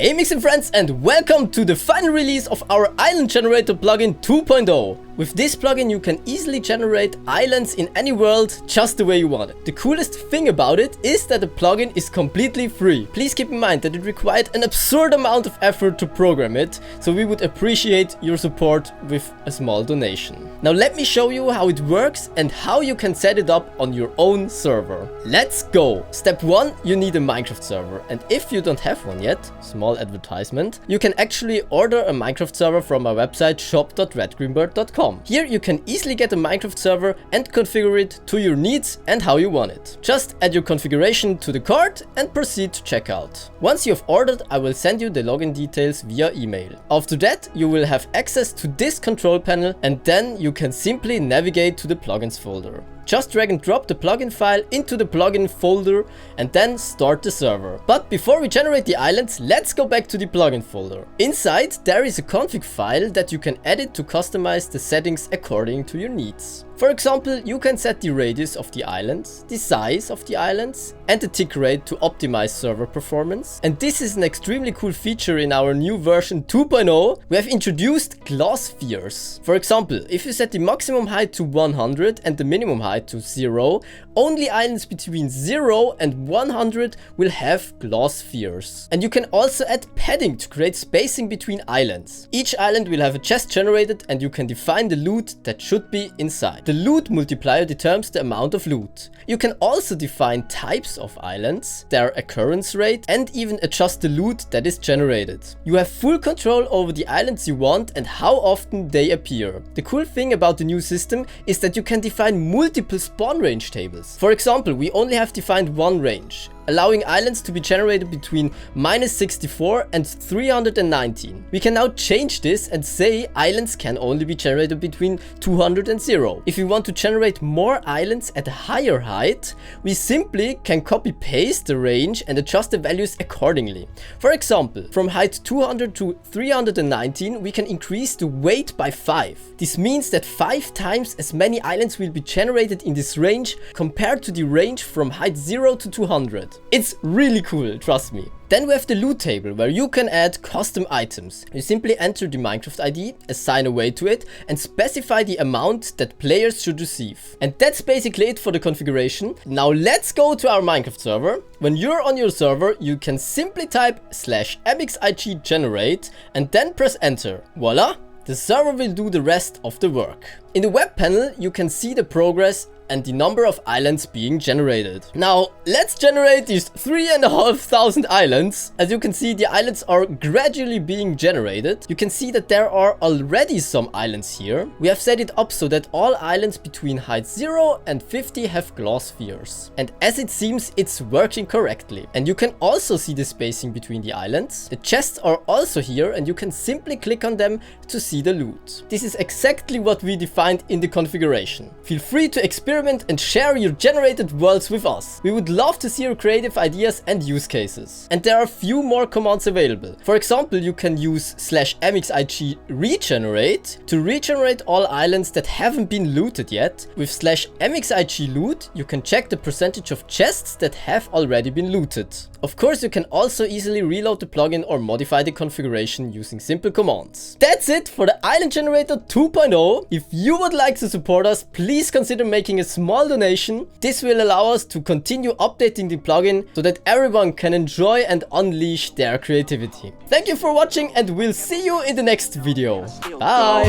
Hey Mixin friends, and welcome to the final release of our Island Generator plugin 2.0. With this plugin you can easily generate islands in any world just the way you want it. The coolest thing about it is that the plugin is completely free. Please keep in mind that it required an absurd amount of effort to program it, so we would appreciate your support with a small donation. Now let me show you how it works and how you can set it up on your own server. Let's go! Step 1, you need a Minecraft server, and if you don't have one yet, small advertisement, you can actually order a Minecraft server from our website shop.redgreenbird.com. Here you can easily get a Minecraft server and configure it to your needs and how you want it. Just add your configuration to the cart and proceed to checkout. Once you have ordered, I will send you the login details via email. After that, you will have access to this control panel, and then you can simply navigate to the plugins folder. Just drag and drop the plugin file into the plugin folder and then start the server. But before we generate the islands, let's go back to the plugin folder. Inside there is a config file that you can edit to customize the settings according to your needs. For example, you can set the radius of the islands, the size of the islands, and the tick rate to optimize server performance. And this is an extremely cool feature in our new version 2.0. We have introduced glass spheres. For example, if you set the maximum height to 100 and the minimum height to 0, only islands between 0 and 100 will have glass spheres. And you can also add padding to create spacing between islands. Each island will have a chest generated and you can define the loot that should be inside. The loot multiplier determines the amount of loot. You can also define types of islands, their occurrence rate, and even adjust the loot that is generated. You have full control over the islands you want and how often they appear. The cool thing about the new system is that you can define multiple spawn range tables. For example, we only have defined one range, allowing islands to be generated between -64 and 319. We can now change this and say islands can only be generated between 200 and 0. If we want to generate more islands at a higher height, we simply can copy paste the range and adjust the values accordingly. For example, from height 200 to 319 we can increase the weight by 5. This means that 5 times as many islands will be generated in this range compared to the range from height 0 to 200. It's really cool, trust me. Then we have the loot table, where you can add custom items. You simply enter the Minecraft ID, assign a weight to it, and specify the amount that players should receive. And that's basically it for the configuration. Now let's go to our Minecraft server. When you're on your server, you can simply type /mixin generate and then press enter. Voila! The server will do the rest of the work. In the web panel, you can see the progress and the number of islands being generated. Now, let's generate these 3,500 islands. As you can see, the islands are gradually being generated. You can see that there are already some islands here. We have set it up so that all islands between height 0 and 50 have glass spheres. And as it seems, it's working correctly. And you can also see the spacing between the islands. The chests are also here and you can simply click on them to see the loot. This is exactly what we defined in the configuration. Feel free to experiment and share your generated worlds with us. We would love to see your creative ideas and use cases. And there are a few more commands available. For example, you can use /mixin regenerate to regenerate all islands that haven't been looted yet. With /mixin loot, you can check the percentage of chests that have already been looted. Of course, you can also easily reload the plugin or modify the configuration using simple commands. That's it for the Island Generator 2.0. If you would like to support us, please consider making a small donation. This will allow us to continue updating the plugin so that everyone can enjoy and unleash their creativity. Thank you for watching and we'll see you in the next video. Bye!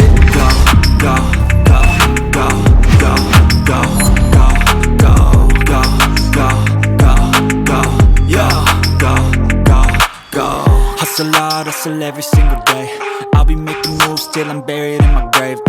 Hustle hard, hustle every single day. I'll be making moves till I'm buried in my grave.